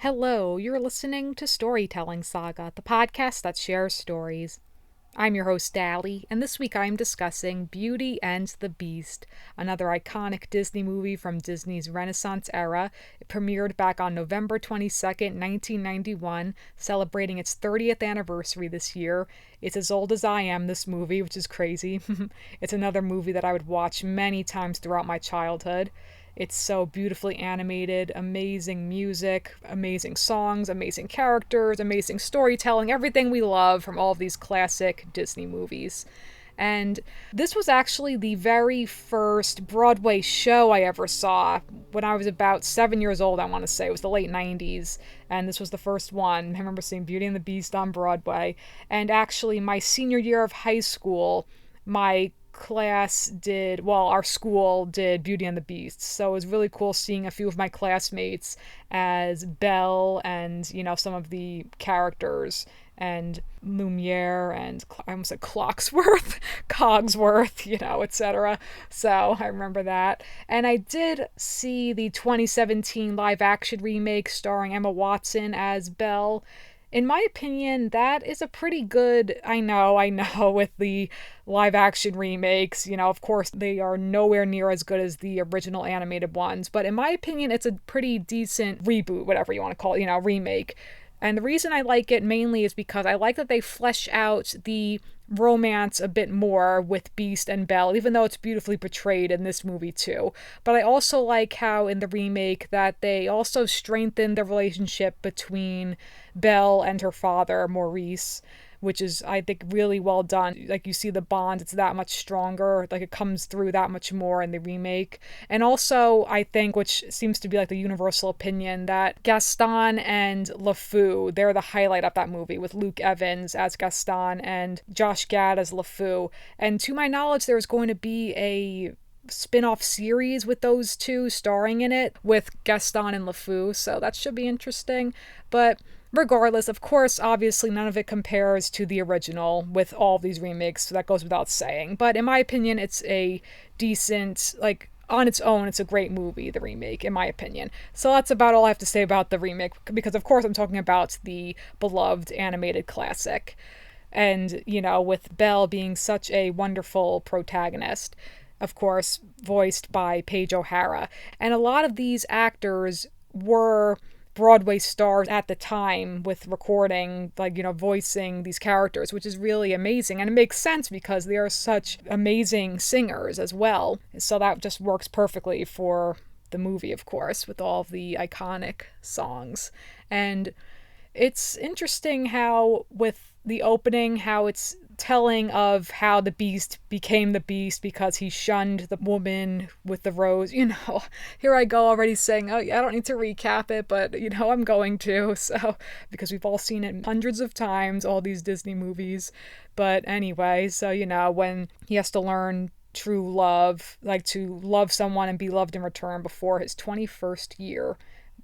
Hello, you're listening to Storytelling Saga, the podcast that shares stories. I'm your host, Dally, and this week I'm discussing Beauty and the Beast, another iconic Disney movie from Disney's Renaissance era. It premiered back on November 22nd, 1991, celebrating its 30th anniversary this year. It's as old as I am, this movie, which is crazy. It's another movie that I would watch many times throughout my childhood. It's so beautifully animated, amazing music, amazing songs, amazing characters, amazing storytelling, everything we love from all of these classic Disney movies. And this was actually the very first Broadway show I ever saw when I was about 7 years old, I want to say. It was the late 90s, and this was the first one. I remember seeing Beauty and the Beast on Broadway. And actually, my senior year of high school, our school did Beauty and the Beast. So it was really cool seeing a few of my classmates as Belle and, some of the characters and Lumiere and I almost said Clocksworth, Cogsworth, etc. So I remember that. And I did see the 2017 live action remake starring Emma Watson as Belle. In my opinion, that is a pretty good, I know, with the live action remakes, of course, they are nowhere near as good as the original animated ones, but in my opinion, it's a pretty decent reboot, whatever you want to call it, remake. And the reason I like it mainly is because I like that they flesh out the romance a bit more with Beast and Belle, even though it's beautifully portrayed in this movie too. But I also like how in the remake that they also strengthen the relationship between Belle and her father, Maurice, which is, I think, really well done. Like, you see the bond, it's that much stronger. Like, it comes through that much more in the remake. And also, I think, which seems to be like the universal opinion, that Gaston and LeFou, they're the highlight of that movie, with Luke Evans as Gaston and Josh Gad as LeFou. And to my knowledge, there's going to be a spin-off series with those two starring in it, with Gaston and LeFou, so that should be interesting. But regardless, of course, obviously none of it compares to the original with all these remakes, so that goes without saying. But in my opinion, it's a decent, on its own, it's a great movie, the remake, in my opinion. So that's about all I have to say about the remake, because of course I'm talking about the beloved animated classic. And, with Belle being such a wonderful protagonist, of course, voiced by Paige O'Hara. And a lot of these actors were Broadway stars at the time with recording, voicing these characters, which is really amazing. And it makes sense because they are such amazing singers as well. So that just works perfectly for the movie, of course, with all of the iconic songs. And it's interesting how, with the opening, how it's telling of how the Beast became the Beast because he shunned the woman with the rose. Here I go already saying, oh yeah, I don't need to recap it, but I'm going to, so, because we've all seen it hundreds of times, all these Disney movies. But anyway, so when he has to learn true love, like to love someone and be loved in return before his 21st year,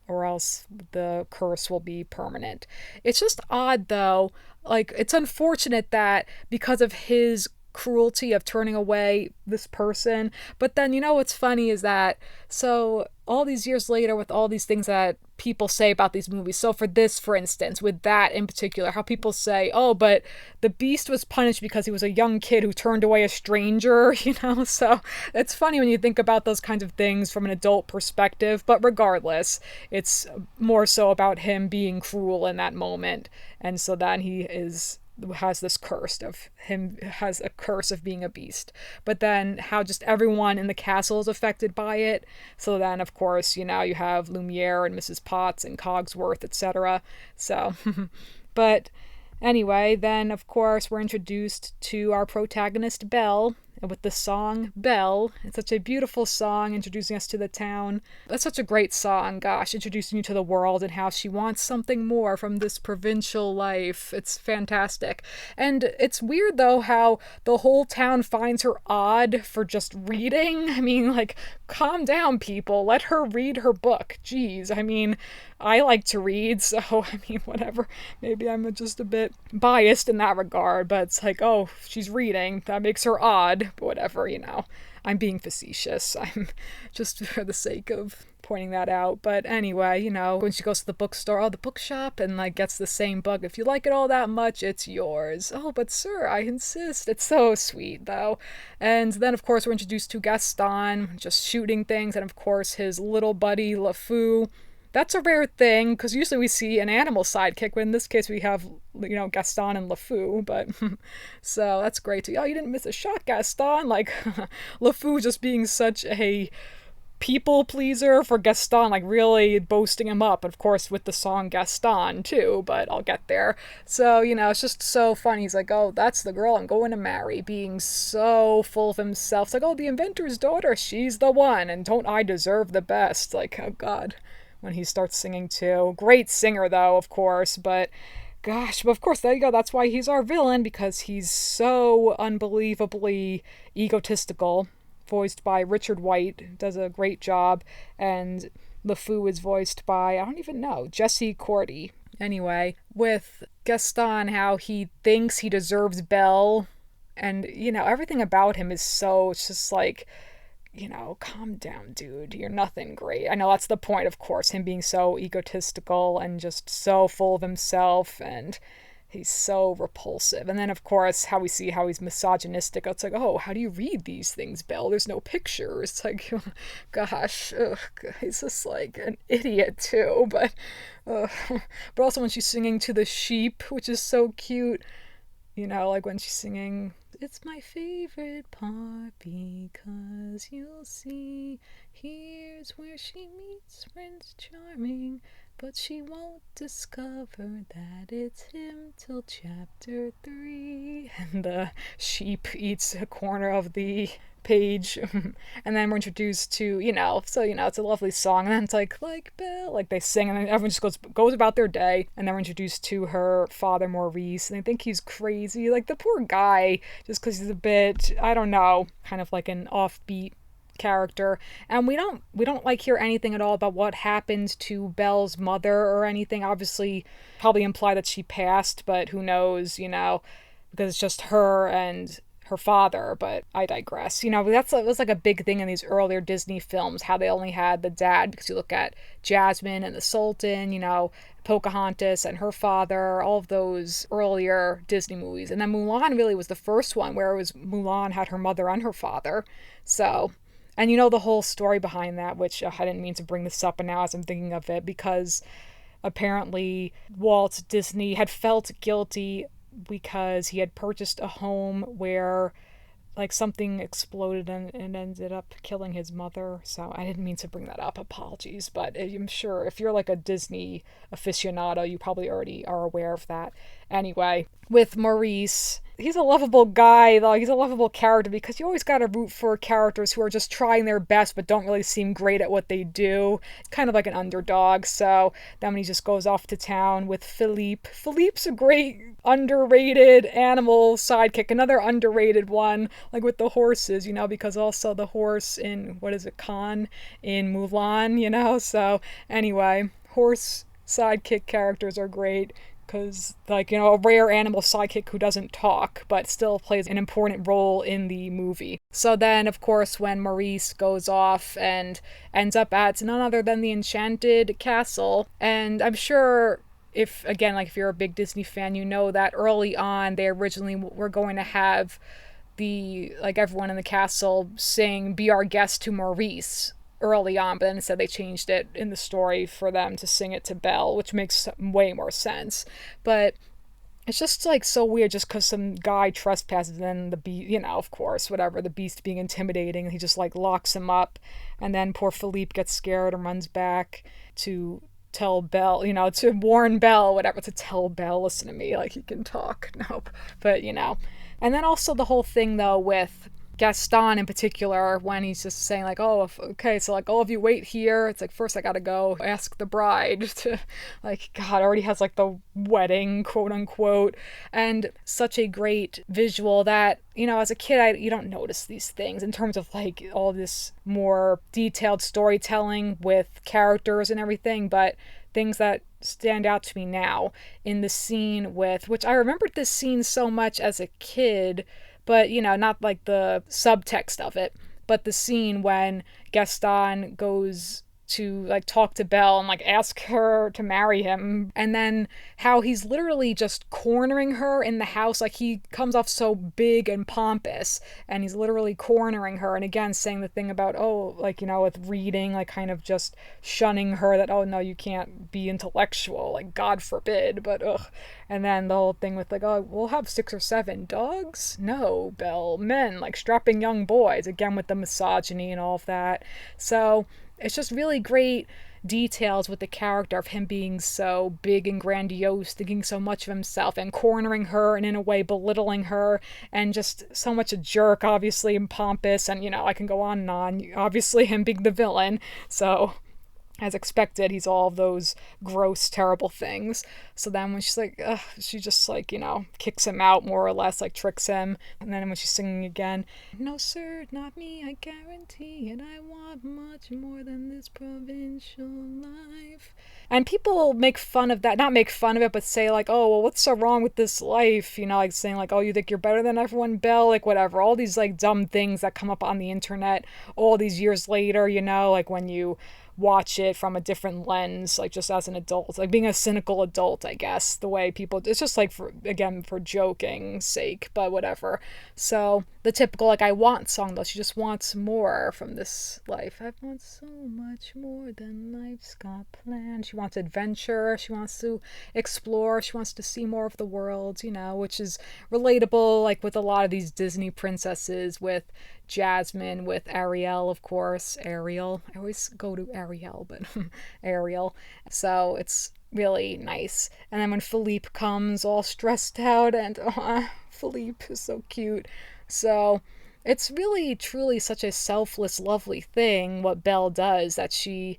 or else the curse will be permanent. It's just odd, though. It's unfortunate that because of his cruelty of turning away this person, but then, what's funny is that, so all these years later, with all these things that people say about these movies, so for this, for instance, with that in particular, how people say, oh, but the Beast was punished because he was a young kid who turned away a stranger, so it's funny when you think about those kinds of things from an adult perspective, but regardless, it's more so about him being cruel in that moment, and so then he has a curse of being a beast. But then how just everyone in the castle is affected by it. So then, of course, you have Lumiere and Mrs. Potts and Cogsworth, etc. So, but anyway, then, of course, we're introduced to our protagonist, Belle, with the song Belle. It's such a beautiful song introducing us to the town. That's such a great song, gosh, introducing you to the world and how she wants something more from this provincial life. It's fantastic. And it's weird, though, how the whole town finds her odd for just reading. I mean, calm down, people. Let her read her book. Jeez, I like to read, so, whatever. Maybe I'm just a bit biased in that regard, but it's oh, she's reading. That makes her odd. But whatever, I'm being facetious. I'm just for the sake of pointing that out. But anyway, when she goes to the bookstore, the bookshop, and like gets the same book. If you like it all that much, it's yours. Oh, but sir, I insist. It's so sweet though. And then of course we're introduced to Gaston, just shooting things, and of course his little buddy LeFou. That's a rare thing, because usually we see an animal sidekick, but in this case we have, Gaston and LeFou, but so that's great too. Oh, you didn't miss a shot, Gaston. Like, LeFou just being such a people pleaser for Gaston, like really boasting him up, of course with the song Gaston too, but I'll get there. So, it's just so funny. He's like, oh, that's the girl I'm going to marry, being so full of himself. It's like, oh, the inventor's daughter, she's the one, and don't I deserve the best? Like, oh god, when he starts singing too. Great singer though, of course, but gosh, but of course, there you go. That's why he's our villain, because he's so unbelievably egotistical. Voiced by Richard White, does a great job, and LeFou is voiced by, I don't even know, Jesse Cordy. Anyway, with Gaston, how he thinks he deserves Belle, and, everything about him is so, it's just like, calm down, dude. You're nothing great. I know that's the point, of course, him being so egotistical and just so full of himself, and he's so repulsive. And then, of course, how we see how he's misogynistic. It's like, oh, how do you read these things, Belle? There's no pictures. It's like, gosh, he's just like an idiot, too. But also when she's singing to the sheep, which is so cute. Like when she's singing, it's my favorite part because you'll see, here's where she meets Prince Charming, but she won't discover that it's him till chapter 3. And the sheep eats a corner of the page. And then we're introduced to, it's a lovely song. And then it's like Belle, like they sing, and then everyone just goes about their day. And then we're introduced to her father, Maurice, and they think he's crazy. Like the poor guy, just because he's a bit, I don't know, kind of like an offbeat character. And we don't hear anything at all about what happened to Belle's mother or anything. Obviously probably imply that she passed, but who knows, because it's just her and her father. But I digress. It was like a big thing in these earlier Disney films, how they only had the dad, because you look at Jasmine and the Sultan, Pocahontas and her father, all of those earlier Disney movies. And then Mulan really was the first one where Mulan had her mother and her father. So, and the whole story behind that, which I didn't mean to bring this up, and now as I'm thinking of it, because apparently Walt Disney had felt guilty because he had purchased a home where like something exploded and ended up killing his mother. So I didn't mean to bring that up. Apologies. But I'm sure if you're like a Disney aficionado, you probably already are aware of that. Anyway, with Maurice, he's a lovable guy, though. He's a lovable character because you always got to root for characters who are just trying their best but don't really seem great at what they do. Kind of like an underdog. So then when he just goes off to town with Philippe. Philippe's a great underrated animal sidekick. Another underrated one, like with the horses, because also the horse in, Khan in Mulan, So anyway, horse sidekick characters are great. Because, a rare animal sidekick who doesn't talk, but still plays an important role in the movie. So then, of course, when Maurice goes off and ends up at none other than the Enchanted Castle, and I'm sure if you're a big Disney fan, that early on they originally were going to have everyone in the castle sing Be Our Guest to Maurice early on, but then instead they changed it in the story for them to sing it to Belle, which makes way more sense. But it's just so weird, just because some guy trespasses, and then the beast, of course, whatever, the beast being intimidating, he just locks him up, and then poor Philippe gets scared and runs back to tell Belle, to warn Belle, whatever, to tell Belle, listen to me, he can talk. Nope. But, and then also the whole thing though with Gaston in particular, when he's just saying all of you wait here. It's first I gotta go ask the bride to, God, already has the wedding, quote unquote. And such a great visual that, as a kid, you don't notice these things in terms of all this more detailed storytelling with characters and everything, but things that stand out to me now in the scene which I remembered this scene so much as a kid, but, not the subtext of it, but the scene when Gaston goes to like talk to Belle and like ask her to marry him. And then how he's literally just cornering her in the house. Like he comes off so big and pompous, and he's literally cornering her. And again, saying the thing about, oh, like, you know, with reading, like kind of just shunning her, that, oh no, you can't be intellectual, like God forbid, but ugh. And then the whole thing with like, oh, we'll have 6 or 7 dogs. No, Belle, men, like strapping young boys. Again with the misogyny and all of that. So it's just really great details with the character of him being so big and grandiose, thinking so much of himself, and cornering her and in a way belittling her, and just so much a jerk, obviously, and pompous. And, you know, I can go on and on. Obviously, him being the villain. So as expected, he's all of those gross, terrible things. So then when she's like, ugh, she just like, you know, kicks him out more or less, like tricks him. And then when she's singing again, no sir, not me, I guarantee it, I want much more than this provincial life. And people make fun of that, not make fun of it, but say like, oh, well, what's so wrong with this life? You know, like saying like, oh, you think you're better than everyone, Belle? Like whatever, all these like dumb things that come up on the internet all these years later, you know, like when you watch it from a different lens, like just as an adult, like being a cynical adult, I guess, the way people, it's just like for, again, for joking sake, but whatever. So the typical like I want song, though, she just wants more from this life. I want so much more than life's got planned. She wants adventure, she wants to explore, she wants to see more of the world, you know, which is relatable like with a lot of these Disney princesses, with Jasmine, with Ariel, of course. Ariel. I always go to Ariel, but Ariel. So it's really nice. And then when Philippe comes all stressed out, and Philippe is so cute. So it's really, truly such a selfless, lovely thing what Belle does, that she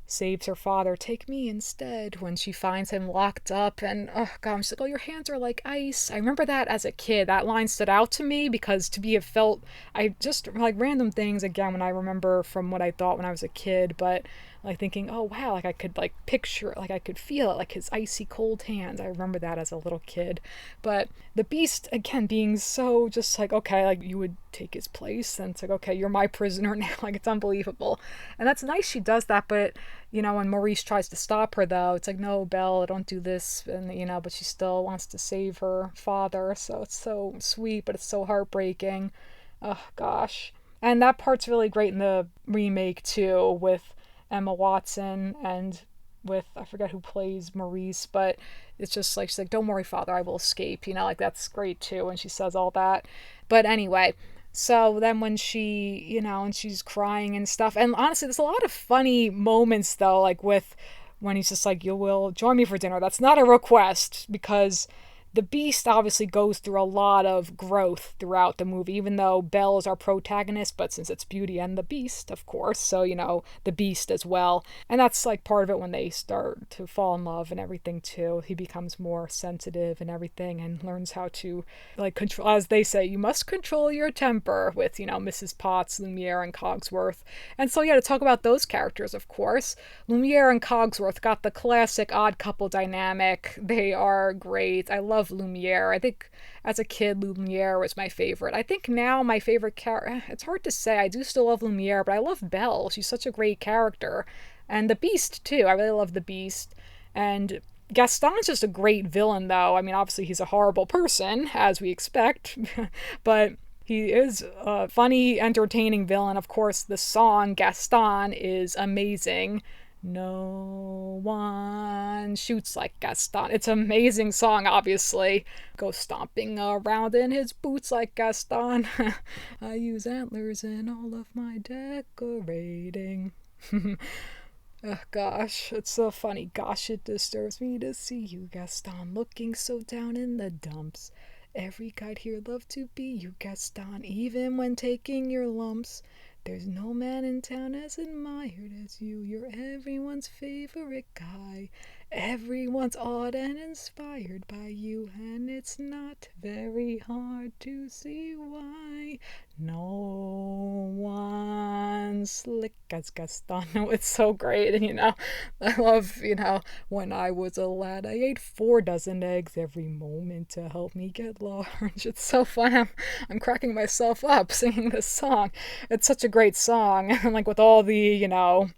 saves her father. Take me instead, when she finds him locked up. And oh god, I'm just like, oh, your hands are like ice. I remember that as a kid, that line stood out to me, because to me it felt, I just like random things again when I remember from what I thought when I was a kid, but like thinking, oh wow, like I could like picture it, like I could feel it, like his icy cold hands. I remember that as a little kid. But the Beast, again, being so just like, okay, like you would take his place, and it's like, okay, you're my prisoner now. Like it's unbelievable. And that's nice she does that. But you know, when Maurice tries to stop her, though, it's like, no, Belle, don't do this. And you know, but she still wants to save her father. So it's so sweet, but it's so heartbreaking. Oh gosh. And that part's really great in the remake too, with Emma Watson and with, I forget who plays Maurice, but it's just like, she's like, don't worry, father, I will escape. You know, like that's great too. And she says all that. But anyway, so then when she, you know, and she's crying and stuff. And honestly, there's a lot of funny moments though, like with when he's just like, you will join me for dinner. That's not a request, because the Beast obviously goes through a lot of growth throughout the movie, even though Belle is our protagonist, but since it's Beauty and the Beast, of course, so, you know, the Beast as well. And that's like part of it when they start to fall in love and everything too. He becomes more sensitive and everything, and learns how to like control, as they say, you must control your temper, with, you know, Mrs. Potts, Lumiere, and Cogsworth. And so, yeah, to talk about those characters, of course, Lumiere and Cogsworth got the classic odd couple dynamic. They are great. I love Lumiere. I think as a kid, Lumiere was my favorite. I think now my favorite character, it's hard to say. I do still love Lumiere, but I love Belle. She's such a great character. And the Beast, too. I really love the Beast. And Gaston's just a great villain, though. I mean, obviously he's a horrible person, as we expect, but he is a funny, entertaining villain. Of course, the song Gaston is amazing. No one shoots like Gaston. It's an amazing song, obviously. Go stomping around in his boots like Gaston. I use antlers in all of my decorating. Oh, gosh, it's so funny. Gosh, it disturbs me to see you, Gaston, looking so down in the dumps. Every guide here loved to be you, Gaston, even when taking your lumps. There's no man in town as admired as you. You're everyone's favorite guy. Everyone's awed and inspired by you, and it's not very hard to see why no one's slick as Gaston. It's so great, I love, when I was a lad, I ate 4 dozen eggs every moment to help me get large. It's so fun. I'm cracking myself up singing this song. It's such a great song. And like with all the,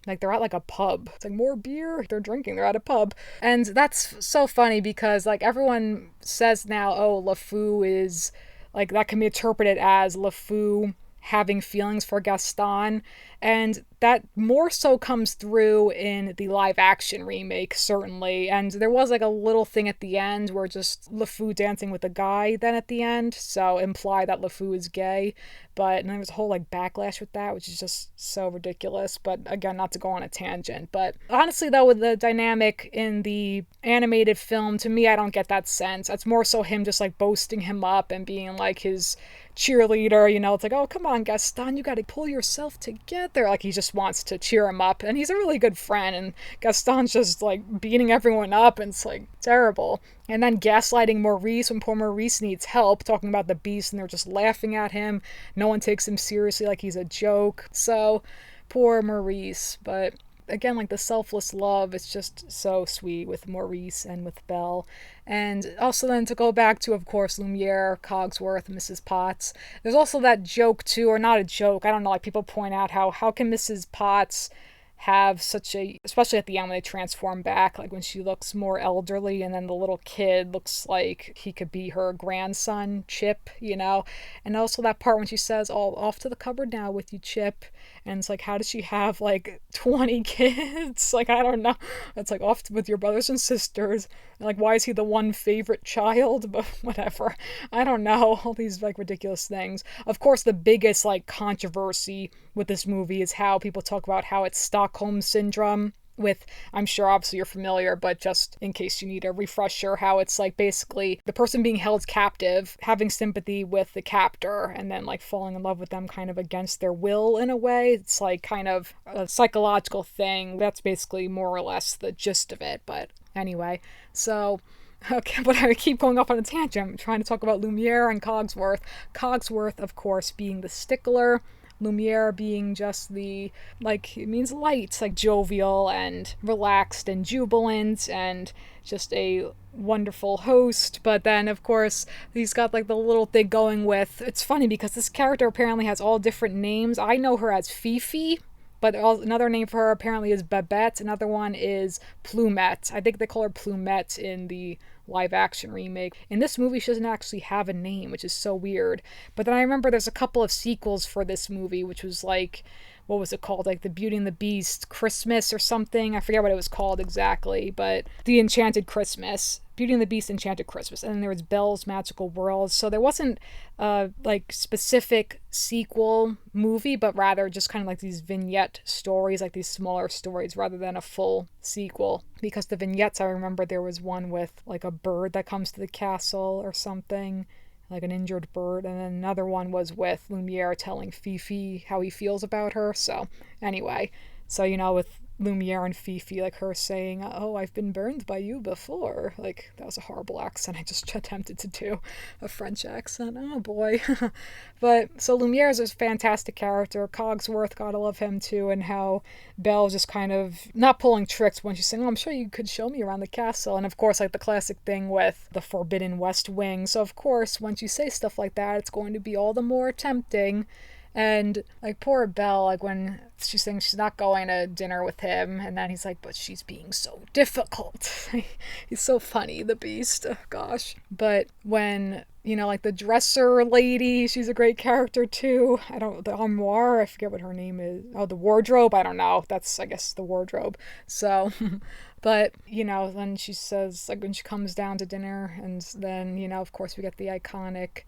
like they're at like a pub. It's like more beer. They're drinking. They're at a pub. And that's so funny because like everyone says now, oh, LeFou is like that can be interpreted as LeFou having feelings for Gaston, and that more so comes through in the live action remake, certainly. And there was like a little thing at the end where just LeFou dancing with a guy then at the end, so imply that LeFou is gay. But and there was a whole like backlash with that, which is just so ridiculous. But again, not to go on a tangent. But honestly, though, with the dynamic in the animated film, to me, I don't get that sense. It's more so him just like boasting him up and being like his cheerleader, it's like, oh, come on, Gaston, you got to pull yourself together. Like he just wants to cheer him up, and he's a really good friend, and Gaston's just like beating everyone up, and it's like terrible. And then gaslighting Maurice when poor Maurice needs help, talking about the beast, and they're just laughing at him. No one takes him seriously, like he's a joke. So poor Maurice. But again, like the selfless love, it's just so sweet with Maurice and with Belle. And also then to go back to, of course, Lumiere, Cogsworth, Mrs. Potts. There's also that joke too, or not a joke, I don't know, like people point out how can Mrs. Potts have such a, especially at the end when they transform back, like when she looks more elderly and then the little kid looks like he could be her grandson, Chip, and also that part when she says, oh, off to the cupboard now with you, Chip. And it's like, how does she have like 20 kids? Like, I don't know. It's like off with your brothers and sisters. And like, why is he the one favorite child? But whatever. I don't know. All these like ridiculous things. Of course, the biggest like controversy with this movie is how people talk about how it's Stockholm Syndrome. With, I'm sure obviously you're familiar, but just in case you need a refresher, how it's like basically the person being held captive, having sympathy with the captor, and then like falling in love with them kind of against their will in a way. It's like kind of a psychological thing. That's basically more or less the gist of it. But anyway, so okay, but I keep going off on a tangent. I'm trying to talk about Lumiere and Cogsworth. Cogsworth, of course, being the stickler. Lumiere being just the, like, it means light, like jovial and relaxed and jubilant and just a wonderful host. But then, of course, he's got like the little thing going with, it's funny because this character apparently has all different names. I know her as Fifi, but another name for her apparently is Babette. Another one is Plumette. I think they call her Plumette in the live action remake. In this movie, she doesn't actually have a name, which is so weird. But then I remember there's a couple of sequels for this movie, which was like, what was it called? Like the Beauty and the Beast Christmas or something. I forget what it was called exactly, but The Enchanted Christmas. Beauty and the Beast Enchanted Christmas. And then there was Belle's Magical World. So there wasn't like specific sequel movie, but rather just kind of like these vignette stories, like these smaller stories rather than a full sequel. Because the vignettes, I remember there was one with like a bird that comes to the castle or something, like an injured bird, and then another one was with Lumiere telling Fifi how he feels about her. So anyway, so with Lumiere and Fifi, like her saying, oh, I've been burned by you before. Like, that was a horrible accent. I just attempted to do a French accent. Oh, boy. But, so Lumiere is a fantastic character. Cogsworth, gotta love him, too, and how Belle just kind of, not pulling tricks when she's saying, oh, I'm sure you could show me around the castle. And, of course, like the classic thing with the Forbidden West Wing. So, of course, once you say stuff like that, it's going to be all the more tempting. And, like, poor Belle, like, when she's saying she's not going to dinner with him, and then he's like, but she's being so difficult. He's so funny, the Beast. Oh, gosh. But when, like, the dresser lady, she's a great character, too. The armoire, I forget what her name is. Oh, the wardrobe? I don't know. That's, I guess, the wardrobe. So, but, then she says, like, when she comes down to dinner, and then, of course, we get the iconic,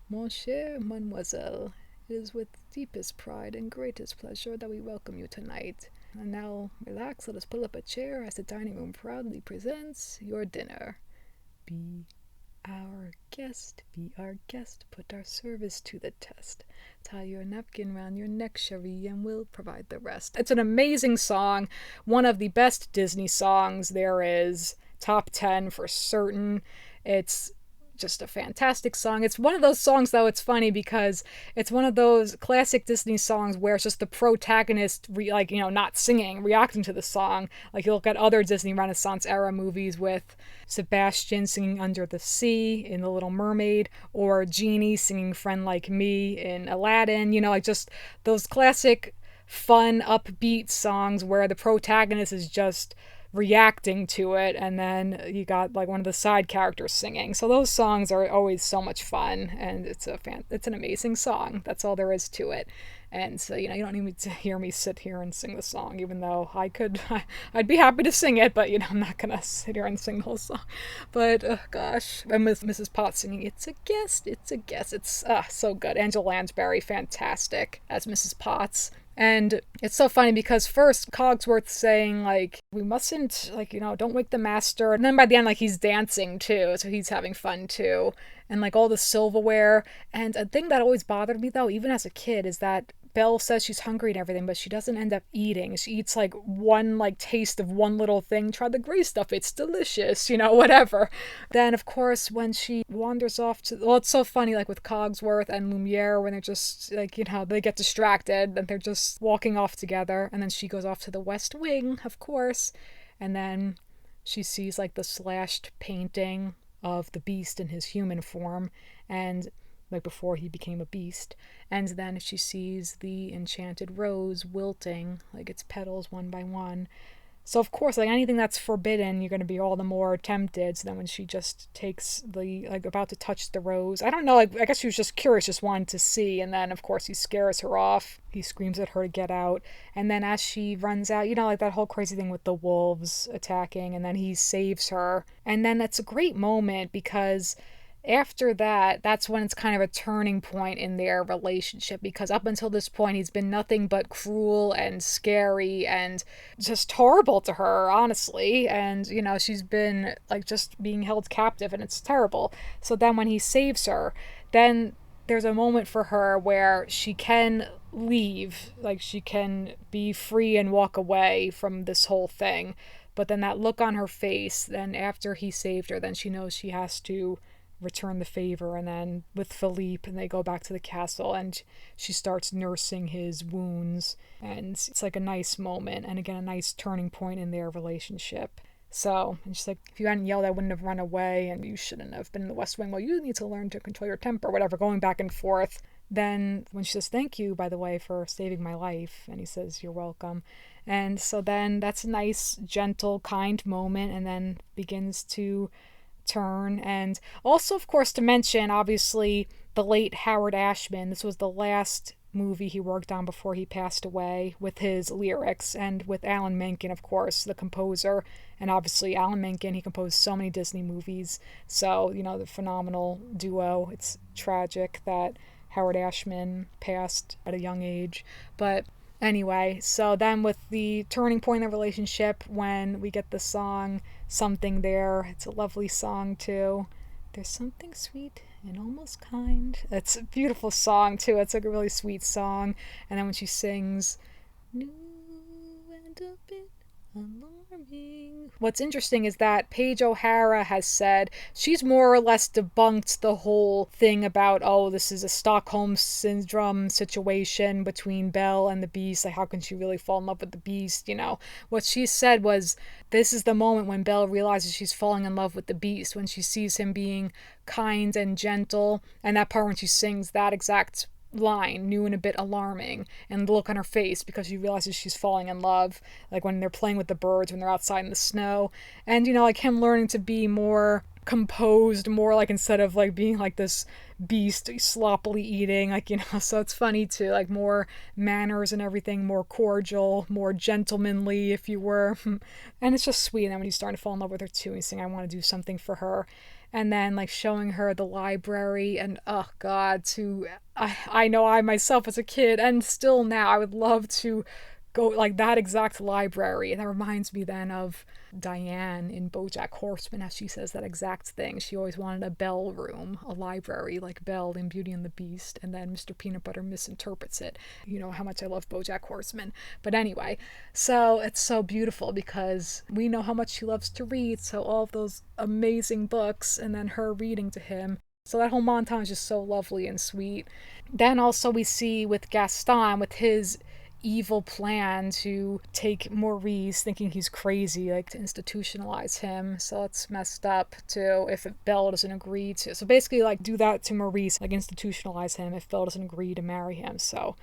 Mon cher mademoiselle. It is with deepest pride and greatest pleasure that we welcome you tonight. And now, relax, let us pull up a chair as the dining room proudly presents your dinner. B. Our guest, be our guest, put our service to the test. Tie your napkin round your neck, Cherie, and we'll provide the rest. It's an amazing song, one of the best Disney songs there is. Top 10 for certain. It's just a fantastic song. It's one of those songs, though, it's funny because it's one of those classic Disney songs where it's just the protagonist, not singing, reacting to the song. Like, you look at other Disney Renaissance era movies with Sebastian singing Under the Sea in The Little Mermaid, or Genie singing Friend Like Me in Aladdin, just those classic, fun, upbeat songs where the protagonist is just reacting to it, and then you got like one of the side characters singing. So those songs are always so much fun, and it's an amazing song. That's all there is to it. And so, you don't need to hear me sit here and sing the song, even though I'd be happy to sing it, but I'm not gonna sit here and sing the whole song. But gosh, and with Mrs. Potts singing "It's a Guest, It's a Guest," it's so good. Angela Lansbury, fantastic as Mrs. Potts. And it's so funny because first Cogsworth saying, like, we mustn't, don't wake the master. And then by the end, like, he's dancing too. So he's having fun too. And like all the silverware. And a thing that always bothered me though, even as a kid, is that Belle says she's hungry and everything, but she doesn't end up eating. She eats like one taste of one little thing. Try the gray stuff. It's delicious, whatever. Then, of course, when she wanders off it's so funny, like with Cogsworth and Lumiere, when they're just they get distracted and they're just walking off together. And then she goes off to the West Wing, of course. And then she sees like the slashed painting of the Beast in his human form, and like before he became a beast. And then she sees the enchanted rose wilting, like its petals one by one. So of course, like anything that's forbidden, you're going to be all the more tempted. So then when she just takes about to touch the rose, I don't know, I guess she was just curious, just wanted to see. And then of course he scares her off. He screams at her to get out. And then as she runs out, like that whole crazy thing with the wolves attacking, and then he saves her. And then that's a great moment because after that, that's when it's kind of a turning point in their relationship, because up until this point, he's been nothing but cruel and scary and just horrible to her, honestly. And, she's been like just being held captive, and it's terrible. So then when he saves her, then there's a moment for her where she can leave, like she can be free and walk away from this whole thing. But then that look on her face, then after he saved her, then she knows she has to return the favor. And then with Philippe, and they go back to the castle, and she starts nursing his wounds, and it's like a nice moment, and again a nice turning point in their relationship. So, and she's like, if you hadn't yelled, I wouldn't have run away, and you shouldn't have been in the West Wing. Well, you need to learn to control your temper, whatever, going back and forth. Then when she says, thank you, by the way, for saving my life, and he says, you're welcome. And so then that's a nice, gentle, kind moment, and then begins to turn. And also, of course, to mention, obviously, the late Howard Ashman. This was the last movie he worked on before he passed away, with his lyrics, and with Alan Menken, of course, the composer. And obviously Alan Menken, he composed so many Disney movies, so the phenomenal duo. It's tragic that Howard Ashman passed at a young age, but anyway, so then with the turning point in the relationship, when we get the song Something There, it's a lovely song too. There's something sweet and almost kind. It's a beautiful song too. It's like a really sweet song. And then when she sings, new and a bit alarming. What's interesting is that Paige O'Hara has said she's more or less debunked the whole thing about, this is a Stockholm Syndrome situation between Belle and the Beast. Like, how can she really fall in love with the Beast? What she said was, this is the moment when Belle realizes she's falling in love with the Beast, when she sees him being kind and gentle. And that part when she sings that exact line, new and a bit alarming, and the look on her face because she realizes she's falling in love, like when they're playing with the birds, when they're outside in the snow. And like him learning to be more composed, more like, instead of like being like this beast sloppily eating, so it's funny too, like more manners and everything, more cordial, more gentlemanly, if you were. And it's just sweet. And then when he's starting to fall in love with her too, he's saying, I want to do something for her. And then like showing her the library, and oh god, I know I myself as a kid, and still now, I would love to go like that exact library. And that reminds me then of Diane in BoJack Horseman, as she says that exact thing. She always wanted a Belle room, a library like Belle in Beauty and the Beast, and then Mr. Peanut Butter misinterprets it. You know how much I love BoJack Horseman. But anyway, so it's so beautiful because we know how much she loves to read, so all of those amazing books, and then her reading to him. So that whole montage is so lovely and sweet. Then also we see with Gaston, with his evil plan to take Maurice, thinking he's crazy, like to institutionalize him. So that's messed up too if Belle doesn't agree to. So basically like do that to Maurice, like institutionalize him if Belle doesn't agree to marry him. So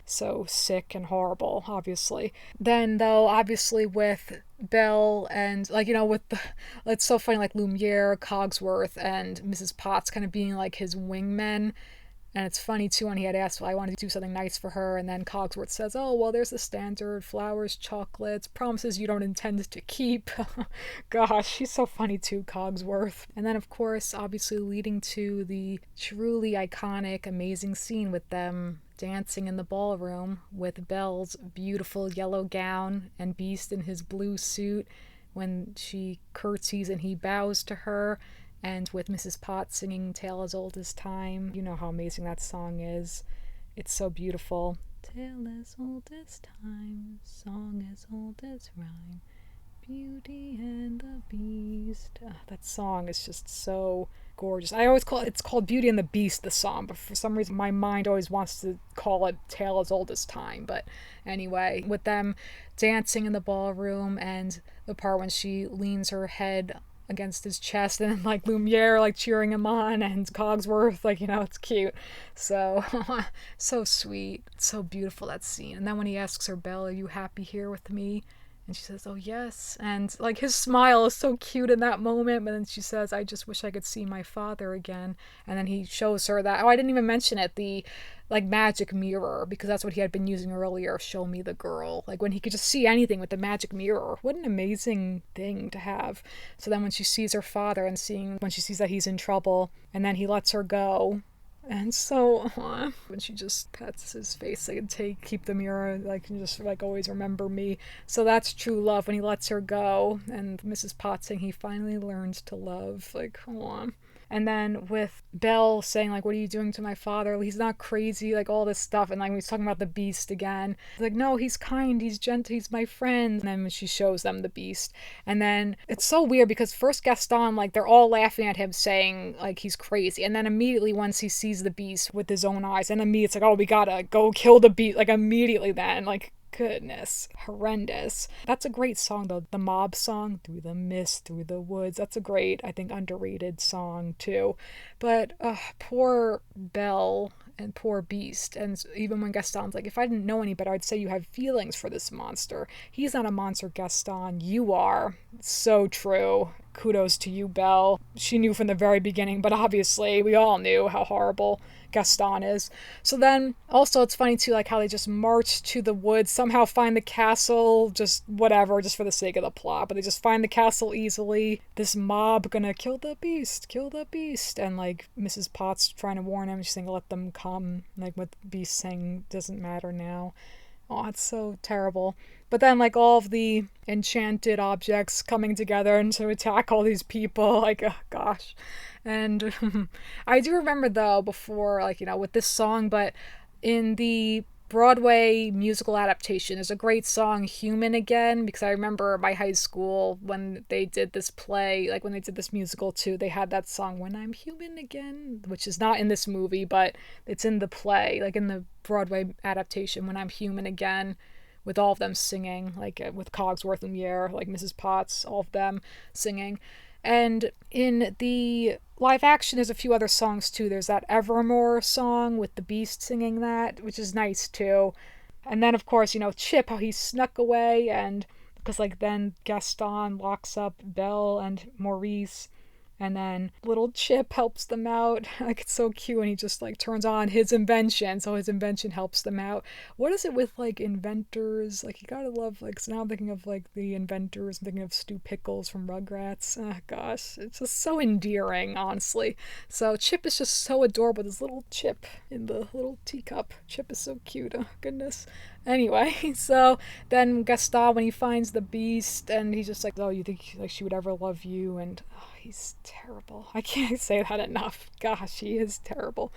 sick and horrible, obviously. Then though, obviously with Belle and like, you know, with the, it's so funny, like Lumiere, Cogsworth, and Mrs. Potts kind of being like his wingmen. And it's funny too when he had asked, well, I wanted to do something nice for her, and then Cogsworth says, oh, well, there's the standard flowers, chocolates, promises you don't intend to keep. Gosh, he's so funny too, Cogsworth. And then, of course, obviously leading to the truly iconic, amazing scene with them dancing in the ballroom with Belle's beautiful yellow gown and Beast in his blue suit when she curtsies and he bows to her. And with Mrs. Potts singing Tale as Old as Time. You know how amazing that song is. It's so beautiful. Tale as old as time, song as old as rhyme, Beauty and the Beast. That song is just so gorgeous. I always call it, it's called Beauty and the Beast, the song, but for some reason my mind always wants to call it Tale as Old as Time. But anyway, with them dancing in the ballroom and the part when she leans her head against his chest and like Lumiere like cheering him on and Cogsworth, like, you know, it's cute. So so sweet. It's so beautiful, that scene. And then when he asks her, Belle, are you happy here with me? And she says, oh yes. And like his smile is so cute in that moment. But then she says, I just wish I could see my father again. And then he shows her that, oh, I didn't even mention it, the like magic mirror, because that's what he had been using earlier, show me the girl, like when he could just see anything with the magic mirror. What an amazing thing to have. So then when she sees her father and when she sees that he's in trouble, and then he lets her go. And so when she just pets his face, like, keep the mirror, like, and just like always remember me. So that's true love when he lets her go. And Mrs. Potts saying he finally learns to love, like, and then with Belle saying, like, what are you doing to my father? He's not crazy, like, all this stuff. And, like, he's talking about the Beast again. Like, no, he's kind, he's gentle, he's my friend. And then when she shows them the Beast. And then it's so weird because first Gaston, like, they're all laughing at him saying, like, he's crazy. And then immediately once he sees the Beast with his own eyes, and immediately it's like, oh, we gotta go kill the Beast. Like, immediately then, like, goodness, horrendous. That's a great song though, the Mob song, Through the Mist, Through the Woods. That's a great, I think, underrated song too. But poor Belle and poor Beast. And even when Gaston's like, if I didn't know any better, I'd say you have feelings for this monster. He's not a monster, Gaston, you are. So true. Kudos to you, Belle. She knew from the very beginning, but obviously we all knew how horrible Gaston is. So then also it's funny too, like how they just march to the woods, somehow find the castle, just whatever, just for the sake of the plot, but they just find the castle easily. This mob gonna kill the beast, and like Mrs. Potts trying to warn him, she's saying let them come, like with Beast saying doesn't matter now. Oh, it's so terrible. But then, like, all of the enchanted objects coming together and to attack all these people, like, oh, gosh. And I do remember, though, before, like, you know, with this song, but in the Broadway musical adaptation, there's a great song, Human Again, because I remember my high school when they did this play, like when they did this musical too, they had that song, When I'm Human Again, which is not in this movie, but it's in the play, like in the Broadway adaptation, When I'm Human Again, with all of them singing, like with Cogsworth and Lumiere, like Mrs. Potts, all of them singing. And in the live action, there's a few other songs too. There's that Evermore song with the Beast singing that, which is nice too. And then, of course, you know, Chip, how he snuck away, and because, like, then Gaston locks up Belle and Maurice, and then little Chip helps them out. Like, it's so cute, and he just, like, turns on his invention, so his invention helps them out. What is it with, like, inventors? Like, you gotta love, like, so now I'm thinking of, like, the inventors. I'm thinking of Stu Pickles from Rugrats. Oh, gosh, it's just so endearing, honestly. So Chip is just so adorable, this little Chip in the little teacup. Chip is so cute, oh, goodness. Anyway, so then Gaston, when he finds the beast, and he's just like, oh, you think like she would ever love you? And oh, he's terrible. I can't say that enough. Gosh, he is terrible.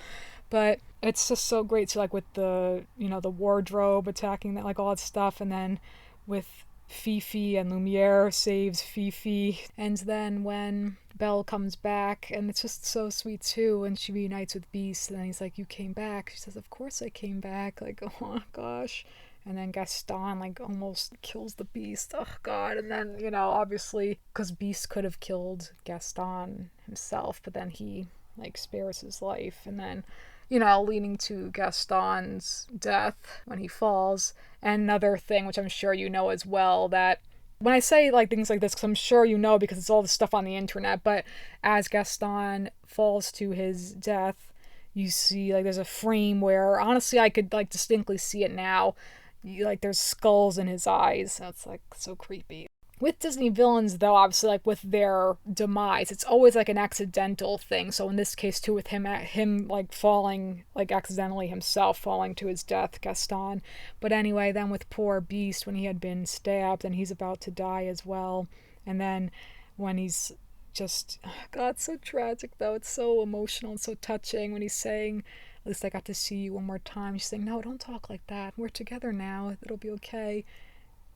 But it's just so great to like with the the wardrobe attacking that, like all that stuff, and then with Fifi and Lumiere saves Fifi, and then when Belle comes back, and it's just so sweet too, and she reunites with Beast, and then he's like, you came back. She says, of course I came back. Like, oh gosh. And then Gaston like almost kills the Beast. Oh god. And then obviously, because Beast could have killed Gaston himself, but then he like spares his life, and then leading to Gaston's death when he falls. And another thing, which I'm sure you know as well, that when I say like things like this, because I'm sure you know because it's all the stuff on the internet, but as Gaston falls to his death, you see like there's a frame where honestly I could like distinctly see it now. Like there's skulls in his eyes. That's like so creepy. With Disney villains, though, obviously, like with their demise, it's always like an accidental thing. So in this case, too, with him like falling, like accidentally himself falling to his death, Gaston. But anyway, then with poor Beast, when he had been stabbed and he's about to die as well, and then when he's just, God, it's so tragic though. It's so emotional and so touching when he's saying, "At least I got to see you one more time." She's saying, "No, don't talk like that. We're together now. It'll be okay."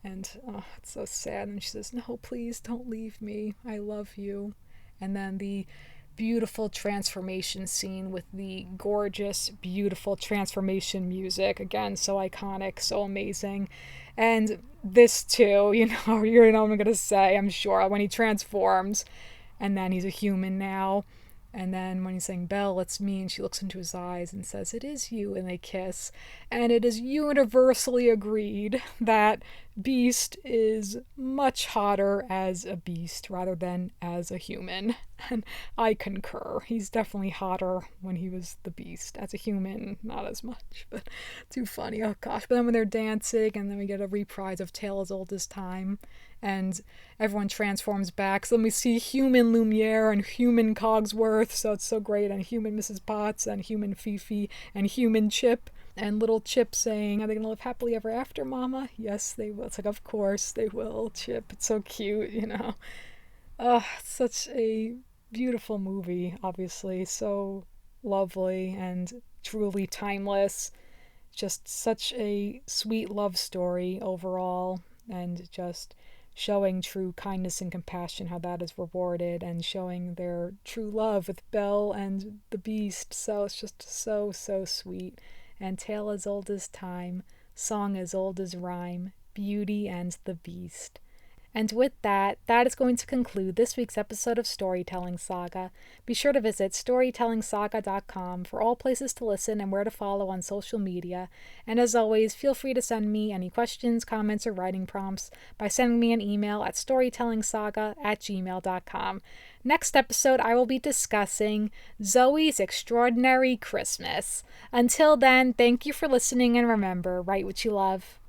And oh, it's so sad. And she says, "No, please don't leave me. I love you." And then the beautiful transformation scene with the gorgeous, beautiful transformation music. Again, so iconic, so amazing. And this too, you know what I'm going to say, I'm sure, when he transforms and then he's a human now. And then when he's saying, "Belle, it's me," and she looks into his eyes and says, "It is you," and they kiss. And it is universally agreed that Beast is much hotter as a beast rather than as a human. And I concur. He's definitely hotter when he was the Beast. As a human, not as much, but too funny. Oh gosh. But then when they're dancing, and then we get a reprise of Tale as Old as Time, and everyone transforms back. So then we see human Lumiere and human Cogsworth, so it's so great, and human Mrs. Potts and human Fifi and human Chip. And little Chip saying, "Are they going to live happily ever after, Mama?" Yes, they will. It's like, of course they will, Chip. It's so cute. Such a beautiful movie, obviously. So lovely and truly timeless. Just such a sweet love story overall. And just showing true kindness and compassion, how that is rewarded, and showing their true love with Belle and the Beast. So it's just so, so sweet. And tale as old as time, song as old as rhyme, Beauty and the Beast. And with that, that is going to conclude this week's episode of Storytelling Saga. Be sure to visit storytellingsaga.com for all places to listen and where to follow on social media. And as always, feel free to send me any questions, comments, or writing prompts by sending me an email at storytellingsaga@gmail.com. Next episode, I will be discussing Zoe's Extraordinary Christmas. Until then, thank you for listening, and remember, write what you love.